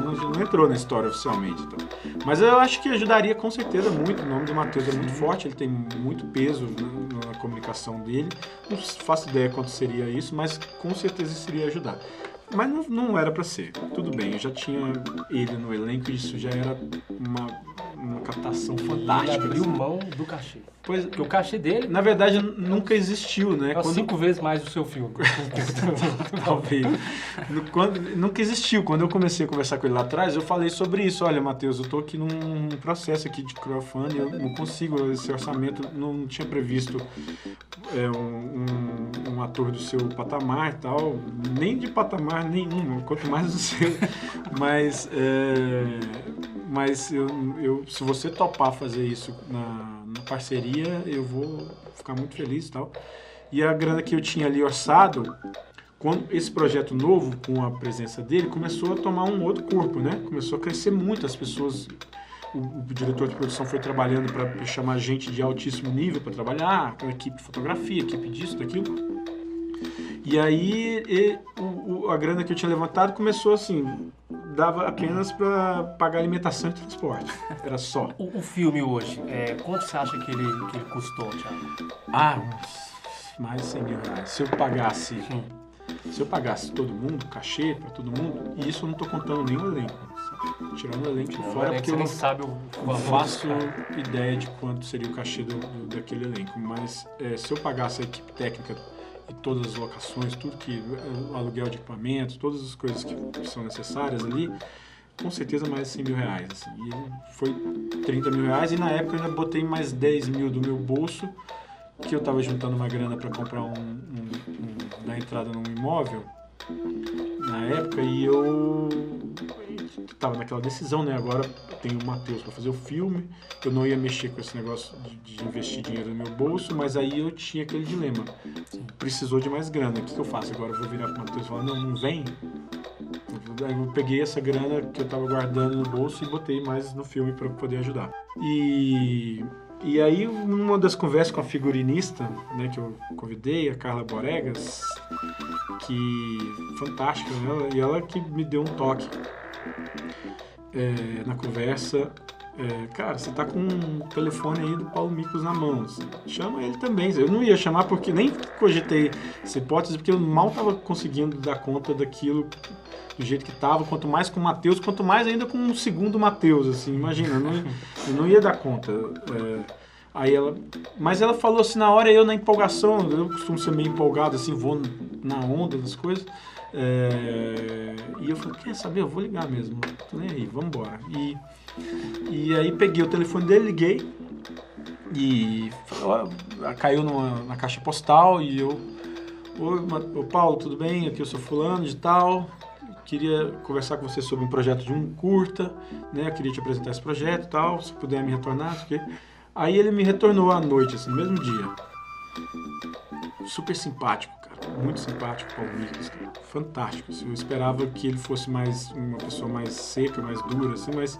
Não entrou na história oficialmente. Então. Mas eu acho que ajudaria com certeza muito. O nome do Matheus é muito forte, ele tem muito peso na comunicação dele. Não faço ideia quanto seria isso, mas com certeza isso iria ajudar. Mas não era pra ser. Tudo bem, eu já tinha ele no elenco e isso já era uma captação fantástica. Ele abriu mão do cachê. Pois, porque o cachê dele... Na verdade, nunca existiu, né? É 5 vezes mais do seu filme. Talvez. Nunca existiu. Quando eu comecei a conversar com ele lá atrás, eu falei sobre isso. Olha, Matheus, eu tô aqui num processo aqui de crowdfunding, eu não consigo, esse orçamento não tinha previsto um ator do seu patamar e tal, nem de patamar nenhum, quanto mais do seu. Mas se você topar fazer isso na parceria, eu vou ficar muito feliz e tal. E a grana que eu tinha ali orçado, quando esse projeto novo, com a presença dele, começou a tomar um outro corpo, né? Começou a crescer muito, as pessoas... O diretor de produção foi trabalhando para chamar gente de altíssimo nível para trabalhar, com a equipe de fotografia, equipe disso, daquilo. E aí a grana que eu tinha levantado começou assim, dava apenas para pagar alimentação e transporte. Era só. O filme hoje, quanto você acha que ele custou, Thiago? Mais de 100 mil reais. Se eu pagasse todo mundo, cachê para todo mundo, e isso eu não estou contando nenhum elenco. Tirando o elenco de fora, porque eu não faço ideia de quanto seria o cachê daquele elenco. Mas se eu pagasse a equipe técnica e todas as locações, tudo que o aluguel de equipamentos, todas as coisas que são necessárias ali, com certeza mais de 100 mil reais. Assim. E foi 30 mil reais, e na época eu ainda botei mais 10 mil do meu bolso, que eu estava juntando uma grana para comprar dar entrada num imóvel na época, e eu estava naquela decisão, né? Agora eu tenho o Matheus para fazer o filme, eu não ia mexer com esse negócio de investir dinheiro no meu bolso, mas aí eu tinha aquele dilema. Precisou de mais grana, o que eu faço agora? Eu vou virar para o Matheus e falar, não vem? Aí eu peguei essa grana que eu estava guardando no bolso e botei mais no filme para poder ajudar. E aí, numa das conversas com a figurinista, né, que eu convidei, a Carla Boregas, que fantástica, né, e ela que me deu um toque na conversa, cara, você tá com um telefone aí do Paulo Miklos na mão, assim, chama ele também. Eu não ia chamar porque nem cogitei essa hipótese, porque eu mal tava conseguindo dar conta daquilo do jeito que tava, quanto mais com o Matheus, quanto mais ainda com um segundo Matheus, assim, imagina, eu não ia dar conta. Mas ela falou assim, na hora eu na empolgação, eu costumo ser meio empolgado, assim, vou na onda das coisas, e eu falei, quer saber, eu vou ligar mesmo, tô nem aí, vamos embora. E aí peguei o telefone dele, liguei, e caiu na caixa postal, e eu, oi Paulo, tudo bem? Aqui eu sou fulano de tal, queria conversar com você sobre um projeto de um curta, né? Eu queria te apresentar esse projeto e tal, se puder me retornar, isso aqui. Aí ele me retornou à noite, assim, no mesmo dia. Super simpático, cara. Muito simpático, Paulo Miklos, cara. Fantástico. Assim, eu esperava que ele fosse uma pessoa mais seca, mais dura, assim, mas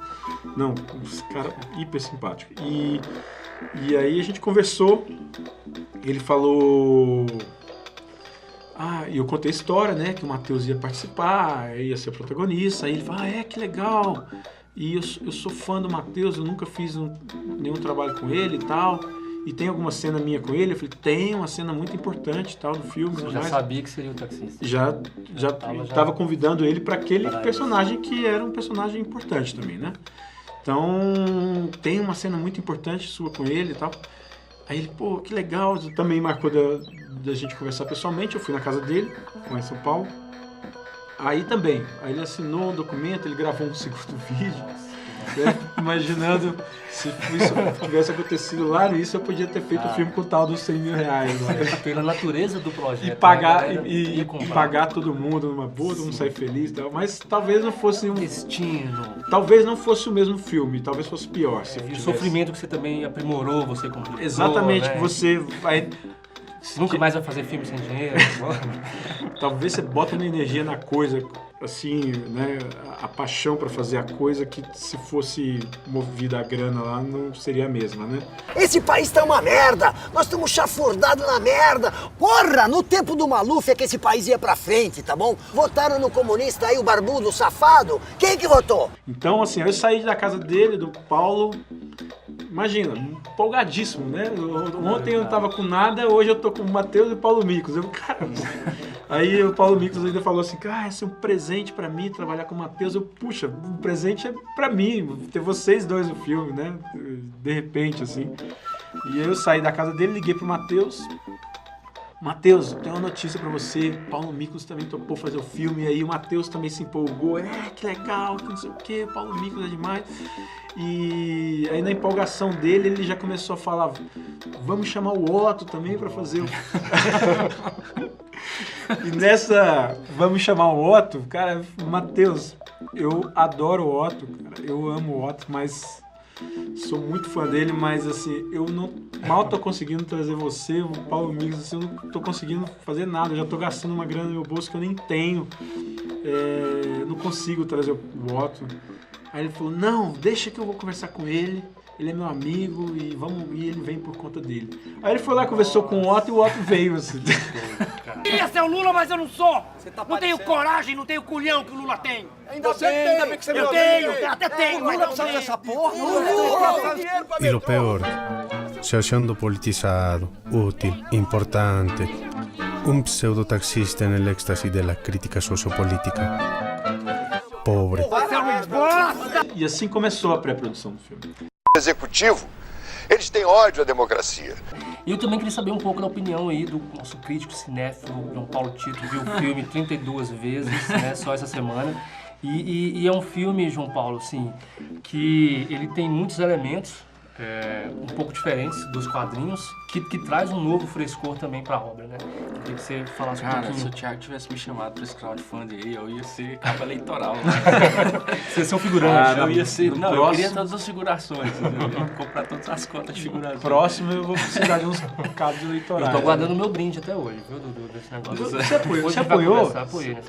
não, esse cara hiper simpático. E aí a gente conversou, ele falou... e eu contei a história, né, que o Matheus ia participar, ia ser protagonista, aí ele falou, que legal, e eu sou fã do Matheus, eu nunca fiz nenhum trabalho com ele e tal, e tem alguma cena minha com ele? Eu falei, tem uma cena muito importante tal do filme. Você já sabia que seria o taxista? Já estava convidando ele para aquele personagem que era um personagem importante também, né? Então, tem uma cena muito importante sua com ele e tal. Aí ele, pô, que legal, também marcou da gente conversar pessoalmente, eu fui na casa dele, lá em São Paulo. Aí ele assinou um documento, ele gravou um segundo vídeo, né? Imaginando se isso tivesse acontecido lá nisso, eu podia ter feito o filme com o tal dos 100 mil reais. Né? Pela natureza do projeto. E pagar todo mundo numa boa, todo mundo sair feliz e tal, mas talvez não fosse destino. Talvez não fosse o mesmo filme, talvez fosse pior. E o sofrimento que você também aprimorou, você completou. Exatamente, né? Que você vai... Nunca mais vai fazer filme sem dinheiro. Talvez você bota uma energia na coisa, assim, né? A paixão pra fazer a coisa que se fosse movida a grana lá não seria a mesma, né? Esse país tá uma merda! Nós estamos chafurdados na merda! Porra, no tempo do Maluf é que esse país ia pra frente, tá bom? Votaram no comunista aí, o barbudo, o safado. Quem que votou? Então, assim, eu saí da casa dele, do Paulo... Imagina, empolgadíssimo, né? Ontem eu não tava com nada, hoje eu tô com o Matheus e o Paulo Miklos. Aí o Paulo Miklos ainda falou assim, esse é um presente pra mim, trabalhar com o Matheus. Puxa, um presente é pra mim, ter vocês dois no filme, né? De repente, assim. E aí eu saí da casa dele, liguei pro Matheus. Matheus, tenho uma notícia pra você, Paulo Miklos também topou fazer o filme, e aí o Matheus também se empolgou, que legal, que não sei o que, Paulo Miklos é demais. E aí na empolgação dele, ele já começou a falar, vamos chamar o Otto também pra fazer o... E nessa, vamos chamar o Otto, cara, Matheus, eu adoro o Otto, cara, eu amo o Otto, mas... Sou muito fã dele, mas assim, eu mal tô conseguindo trazer você, o Paulo Miklos, assim, eu não tô conseguindo fazer nada, eu já tô gastando uma grana no meu bolso que eu nem tenho, não consigo trazer o Otto. Aí ele falou, não, deixa que eu vou conversar com ele é meu amigo e ele vem por conta dele. Aí ele foi lá, conversou com o Otto e o Otto veio, assim. Esse é o Lula, mas eu não sou! Não tenho coragem, não tenho culhão que o Lula tem! Ainda bem que você eu tenho, até tenho, o Lula precisa dessa porra! Y lo peor, se achando politizado, útil, importante, un pseudotaxista en el éxtasis de la crítica sociopolítica. Pobre. E assim começou a pré-produção do filme. Executivo, eles têm ódio à democracia. E eu também queria saber um pouco da opinião aí do nosso crítico cinéfilo, João Paulo Tito, viu o filme 32 vezes, né, só essa semana. E é um filme, João Paulo, assim, que ele tem muitos elementos um pouco diferentes dos quadrinhos, que traz um novo frescor também pra obra, né? Eu queria que você falasse um pouquinho. Se o Thiago tivesse me chamado pra esse crowdfunding aí, eu ia ser capa eleitoral. Vocês são figurantes. Eu ia ser... Não, eu queria todas as figurações. Eu ia comprar todas as cotas de figurações. Próximo eu vou precisar de uns cabos eleitorais. Eu tô guardando o meu brinde até hoje, viu, Dudu, desse negócio. Você apoiou? Apoiei, né?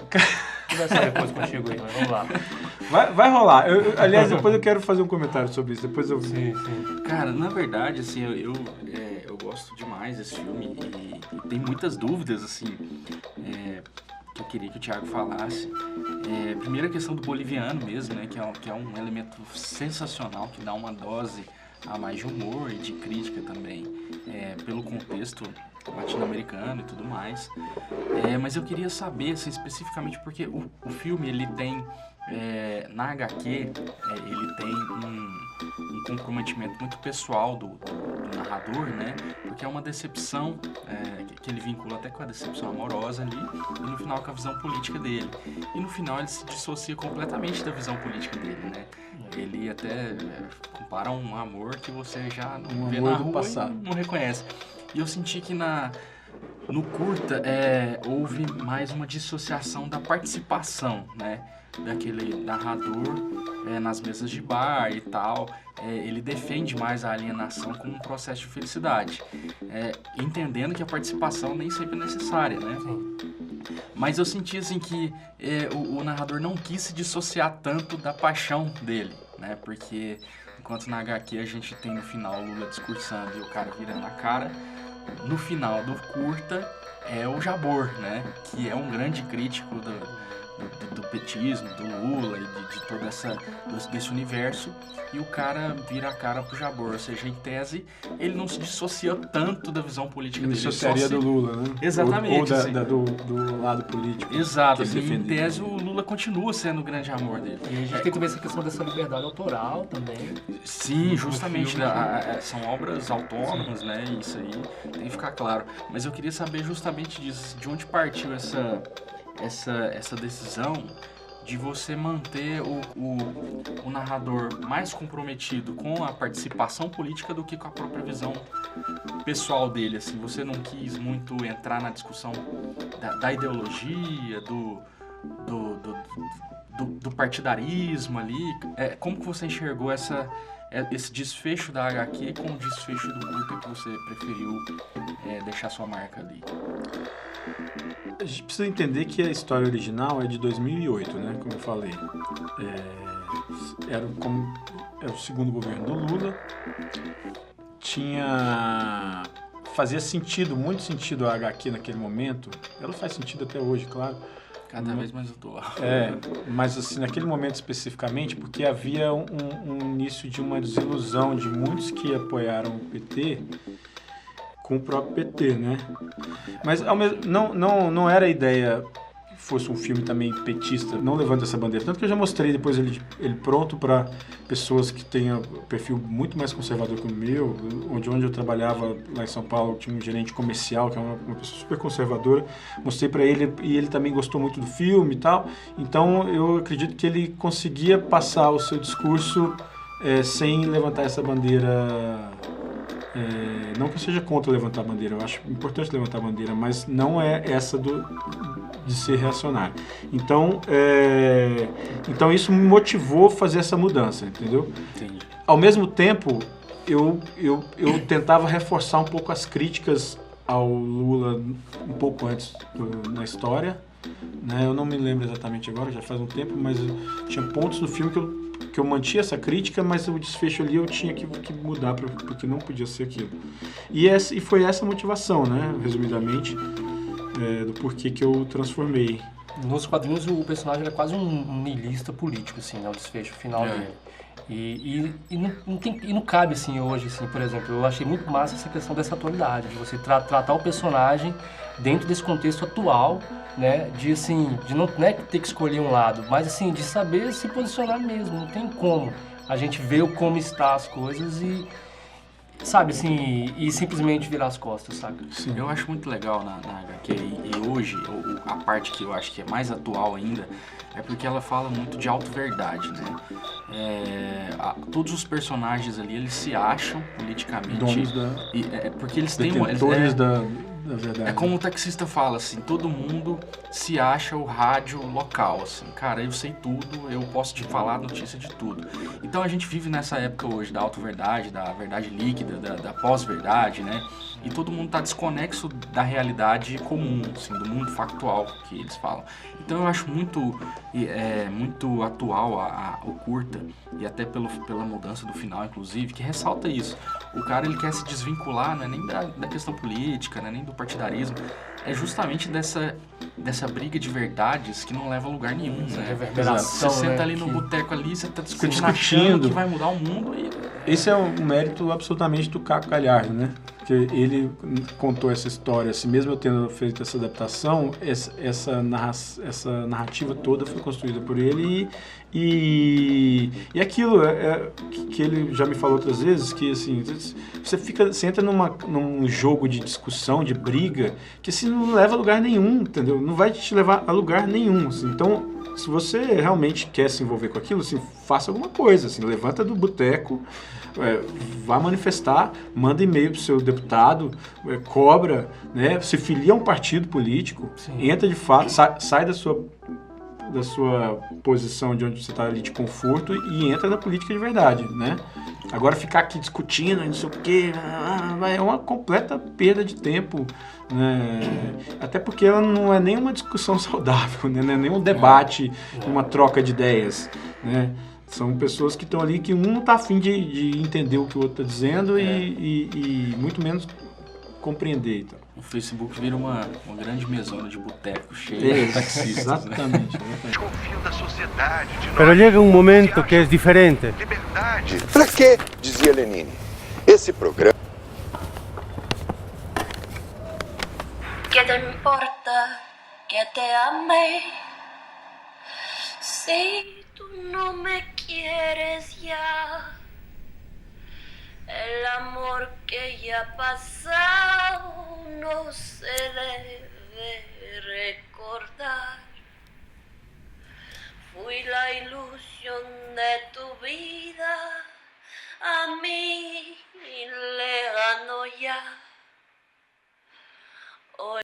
Conversar depois contigo aí, mas vamos lá. Vai rolar. Aliás, depois eu quero fazer um comentário sobre isso. Depois eu... Sim. Cara, na verdade, assim, eu gosto demais desse filme e tem muitas dúvidas, assim, que eu queria que o Thiago falasse. Primeiro a questão do boliviano mesmo, né? Que é um elemento sensacional, que dá uma dose a mais de humor e de crítica também, pelo contexto latino-americano e tudo mais. Mas eu queria saber, assim, especificamente, porque o filme, ele tem, na HQ, ele tem um comprometimento muito pessoal do narrador, né? Porque é uma decepção, que ele vincula até com a decepção amorosa ali, e no final com a visão política dele. E no final ele se dissocia completamente da visão política dele, né? Ele até compara um amor que você já não vê na rua e não reconhece. E eu senti que no curta houve mais uma dissociação da participação, né? Daquele narrador nas mesas de bar e tal. Ele defende mais a alienação como um processo de felicidade, entendendo que a participação nem sempre é necessária, né? Mas eu senti assim que o narrador não quis se dissociar tanto da paixão dele, né? Porque enquanto na HQ a gente tem no final o Lula discursando e o cara virando a cara, no final do curta é o Jabor, né? Que é um grande crítico do petismo, do Lula e de todo desse universo, e o cara vira a cara pro Jabor, ou seja, em tese ele não se dissocia tanto da visão política dele. Dissociaria do Lula, né? Exatamente. Ou assim. do lado político. Exato, assim, em tese o Lula continua sendo o grande amor dele. E a gente tem também essa questão dessa liberdade autoral também. Sim, justamente, são obras autônomas, né? Isso aí tem que ficar claro. Mas eu queria saber justamente disso, de onde partiu essa decisão de você manter o narrador mais comprometido com a participação política do que com a própria visão pessoal dele, assim. Você não quis muito entrar na discussão da ideologia, do partidarismo ali. Como que você enxergou esse desfecho da HQ com o desfecho do curta que você preferiu deixar sua marca ali? A gente precisa entender que a história original é de 2008, né? Como eu falei. Era o segundo governo do Lula. Fazia sentido, muito sentido a HQ naquele momento. Ela faz sentido até hoje, claro. Cada vez mais atual. Mas assim, naquele momento especificamente, porque havia um início de uma desilusão de muitos que apoiaram o PT com o próprio PT, né? Mas não era a ideia que fosse um filme também petista, não levanta essa bandeira. Tanto que eu já mostrei depois ele pronto para pessoas que tenham perfil muito mais conservador que o meu, onde eu trabalhava lá em São Paulo, tinha um gerente comercial que é uma pessoa super conservadora. Mostrei para ele e ele também gostou muito do filme e tal. Então eu acredito que ele conseguia passar o seu discurso sem levantar essa bandeira. Não que eu seja contra levantar a bandeira, eu acho importante levantar a bandeira, mas não é essa de ser reacionário. Então isso me motivou a fazer essa mudança, entendeu? Entendi. Ao mesmo tempo, eu tentava reforçar um pouco as críticas ao Lula um pouco antes na história, né? Eu não me lembro exatamente agora, já faz um tempo, mas tinha pontos do filme que eu mantinha essa crítica, mas o desfecho ali eu tinha que mudar, porque não podia ser aquilo. E foi essa a motivação, né, resumidamente, do porquê que eu transformei. Nos quadrinhos o personagem era quase um niilista político, assim, né, o desfecho final dele. E não cabe, assim, hoje, assim, por exemplo, eu achei muito massa essa questão dessa atualidade, de você tratar o personagem dentro desse contexto atual, né, de não é ter que escolher um lado, mas assim, de saber se posicionar mesmo, não tem como a gente ver como está as coisas e, sabe, assim, e simplesmente virar as costas, saca? Sim. Eu acho muito legal na HQ, e hoje, a parte que eu acho que é mais atual ainda, é porque ela fala muito de auto-verdade, né? Todos os personagens ali, eles se acham politicamente... Donos porque eles têm... Detentores da verdade. É como o taxista fala, assim, todo mundo se acha o rádio local, assim. Cara, eu sei tudo, eu posso te falar notícia de tudo. Então a gente vive nessa época hoje da auto-verdade, da verdade líquida, da pós-verdade, né? E todo mundo tá desconexo da realidade comum, assim, do mundo factual que eles falam. Então eu acho muito atual o curta, e até pela mudança do final, inclusive, que ressalta isso. O cara, ele quer se desvincular, não é nem da questão política, não é nem do partidarismo, é justamente dessa briga de verdades que não leva a lugar nenhum, né? Reverberação, Você senta né, ali no que- boteco ali, você tá Fica discutindo, achando que vai mudar o mundo e... Esse é um mérito absolutamente do Caco Galhardo, né? Porque ele contou essa história, assim, mesmo eu tendo feito essa adaptação, essa narrativa toda foi construída por ele e aquilo que ele já me falou outras vezes, que assim, você entra num jogo de discussão, de briga, que assim, não leva a lugar nenhum, entendeu? Não vai te levar a lugar nenhum, assim. Então, se você realmente quer se envolver com aquilo, assim, faça alguma coisa, assim, levanta do boteco, vá manifestar, manda e-mail pro seu deputado, cobra, né, se filia a um partido político, entra de fato, sai da sua posição de onde você está ali de conforto e entra na política de verdade, né? Agora ficar aqui discutindo, não sei o quê, é uma completa perda de tempo, né? Até porque ela não é nem uma discussão saudável, né? Não é nem um debate, uma troca de ideias, né? São pessoas que estão ali que um não está afim de entender o que o outro está dizendo e muito menos compreender. Então. O Facebook vira uma grande mesona de boteco cheia de taxistas. Exatamente. Desconfio da sociedade, de Pero llega un momento que es diferente. liberdade. Pra quê? Dizia Lenine. Esse programa... ¿Qué te importa que te ame? Si tú no me quieres ya, el amor que ya ha pasado no se debe recordar. Fui la ilusión de tu vida, a mí lejano ya. Hoy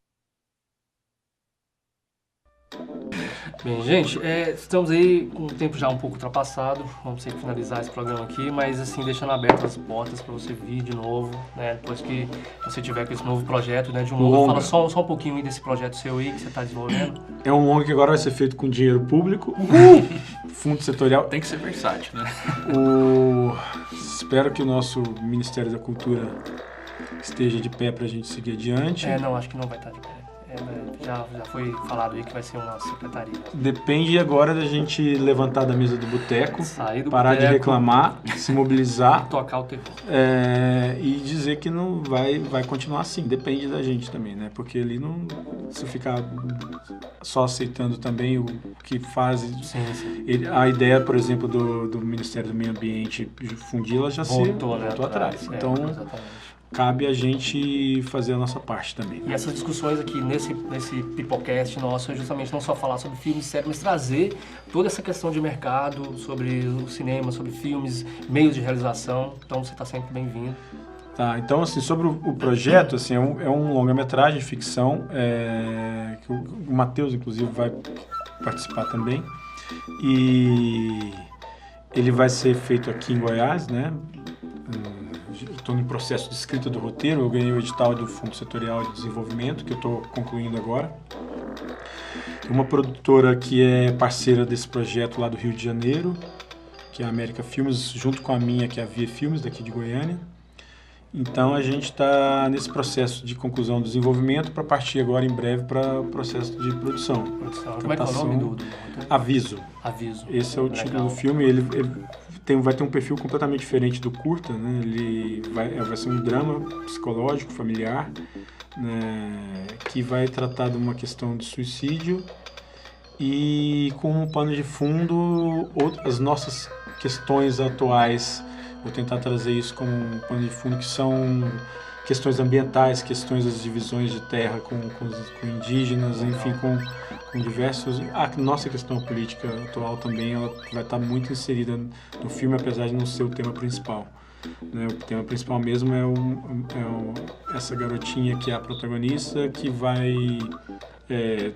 Bem, gente, estamos aí com o tempo já um pouco ultrapassado, vamos ter que finalizar esse programa aqui, mas assim, deixando abertas as portas para você vir de novo, né, depois que você tiver com esse novo projeto, né, de um novo, fala só um pouquinho aí desse projeto seu aí que você está desenvolvendo. É um longa que agora vai ser feito com dinheiro público, fundo setorial. Tem que ser versátil, né? Espero que o nosso Ministério da Cultura esteja de pé para a gente seguir adiante. Não, acho que não vai estar de pé. Já foi falado aí que vai ser uma secretaria. Depende agora da gente levantar da mesa do boteco, parar boteco, de reclamar, se mobilizar, tocar o terror. E dizer que não vai continuar assim. Depende da gente também, né? Porque ali não, se ficar só aceitando também o que fazem. A ideia, por exemplo, do Ministério do Meio Ambiente fundir, ela já voltou atrás. Então, exatamente. Cabe a gente fazer a nossa parte também. E essas discussões aqui nesse Pipocast nosso é justamente não só falar sobre filmes e séries, mas trazer toda essa questão de mercado, sobre o cinema, sobre filmes, meios de realização. Então você está sempre bem-vindo. Tá, então assim, sobre o projeto, assim, é um longa-metragem de ficção, que o Matheus, inclusive, vai participar também. E ele vai ser feito aqui em Goiás, né? Estou no processo de escrita do roteiro, eu ganhei o edital do Fundo Setorial de Desenvolvimento, que eu estou concluindo agora. Uma produtora que é parceira desse projeto lá do Rio de Janeiro, que é a América Filmes, junto com a minha, que é a Via Filmes, daqui de Goiânia. Então a gente está nesse processo de conclusão do desenvolvimento para partir agora em breve para o processo de produção. Como é que é o nome do Aviso. Aviso. Esse é o título do filme. Ele vai ter um perfil completamente diferente do curta, né? Ele vai ser um drama psicológico, familiar, né? Que vai tratar de uma questão de suicídio e com um pano de fundo as nossas questões atuais. Vou tentar trazer isso como um pano de fundo, que são questões ambientais, questões das divisões de terra com indígenas, enfim, com diversos... A nossa questão política atual também ela vai estar muito inserida no filme, apesar de não ser o tema principal. Né? O tema principal mesmo é essa garotinha que é a protagonista, que vai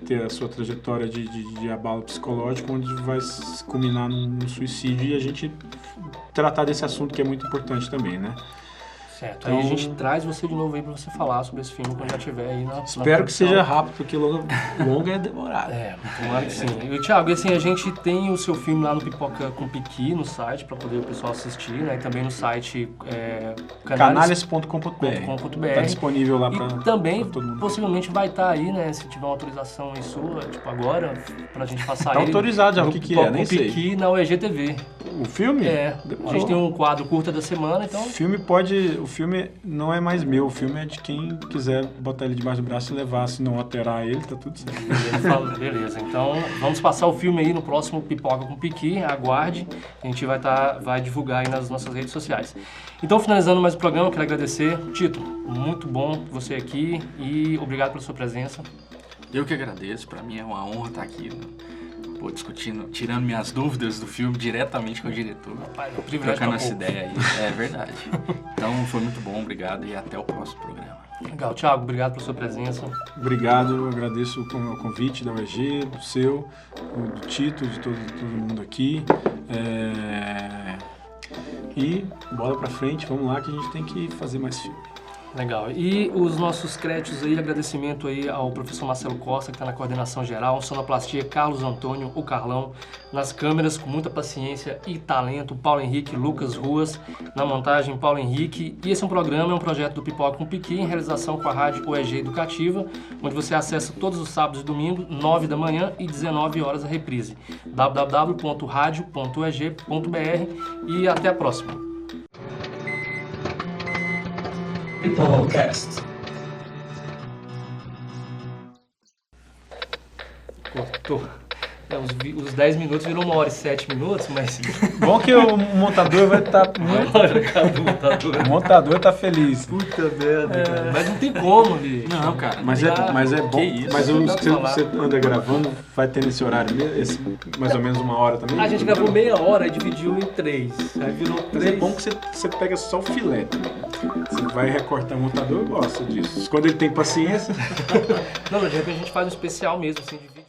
ter a sua trajetória de abalo psicológico, onde vai se culminar num suicídio, e a gente tratar desse assunto que é muito importante também, né? Certo, Então, aí a gente traz você de novo aí pra você falar sobre esse filme quando já tiver aí na espero que produção. seja rápido, porque longa é demorado. Tomara que sim. E, Thiago, assim, a gente tem o seu filme lá no Pipoca com Piqui, no site, para poder o pessoal assistir, né? E também no site canalhas.com.br. Tá disponível lá para também, todo mundo. Possivelmente vai estar aí, né? Se tiver uma autorização aí sua, tipo agora, pra gente passar Tá ele. autorizado já, o que Pipoca é? Nem com sei. Piqui na UEG-TV. O filme? A gente tem um quadro curta da semana, então... O filme não é mais meu, o filme é de quem quiser botar ele debaixo do braço e levar, se não alterar ele, tá tudo certo. Beleza, então vamos passar o filme aí no próximo Pipoca com Piqui, aguarde, a gente vai divulgar aí nas nossas redes sociais. Então, finalizando mais o programa, eu quero agradecer. Tito, muito bom você aqui e obrigado pela sua presença. Eu que agradeço, pra mim é uma honra estar aqui, discutindo, tirando minhas dúvidas do filme diretamente com o diretor. Rapaz, trocando essa ideia aí. É verdade. Então foi muito bom, obrigado e até o próximo programa. Legal, Thiago, obrigado pela sua presença. Obrigado, eu agradeço o convite da UEG, do seu, do Tito, de todo mundo aqui. E bola pra frente, vamos lá que a gente tem que fazer mais filme. Legal. E os nossos créditos aí, agradecimento aí ao professor Marcelo Costa, que está na coordenação geral, sonoplastia Carlos Antônio, o Carlão, nas câmeras com muita paciência e talento, Paulo Henrique, Lucas Ruas, na montagem Paulo Henrique. E esse é um projeto do Pipoca com Piqui, em realização com a Rádio UEG Educativa, onde você acessa todos os sábados e domingos, 9 da manhã e 19 horas a reprise. www.radio.ueg.br e até a próxima. Pipocast. Cortou. Os 10 minutos virou 1 hora e 7 minutos, mas... Bom que o montador vai estar muito... O montador tá feliz. Puta merda, cara. Mas não tem como, bicho. Não, cara. Mas é bom. Mas você anda gravando, vai ter nesse horário mesmo? Mais ou menos 1 hora também? A gente gravou meia hora e dividiu em 3. Aí virou 3. Mas é bom que você pega só o filé também. Você vai recortar o montador, gosta disso. Quando ele tem paciência... Não, de repente a gente faz um especial mesmo, assim, de vídeo.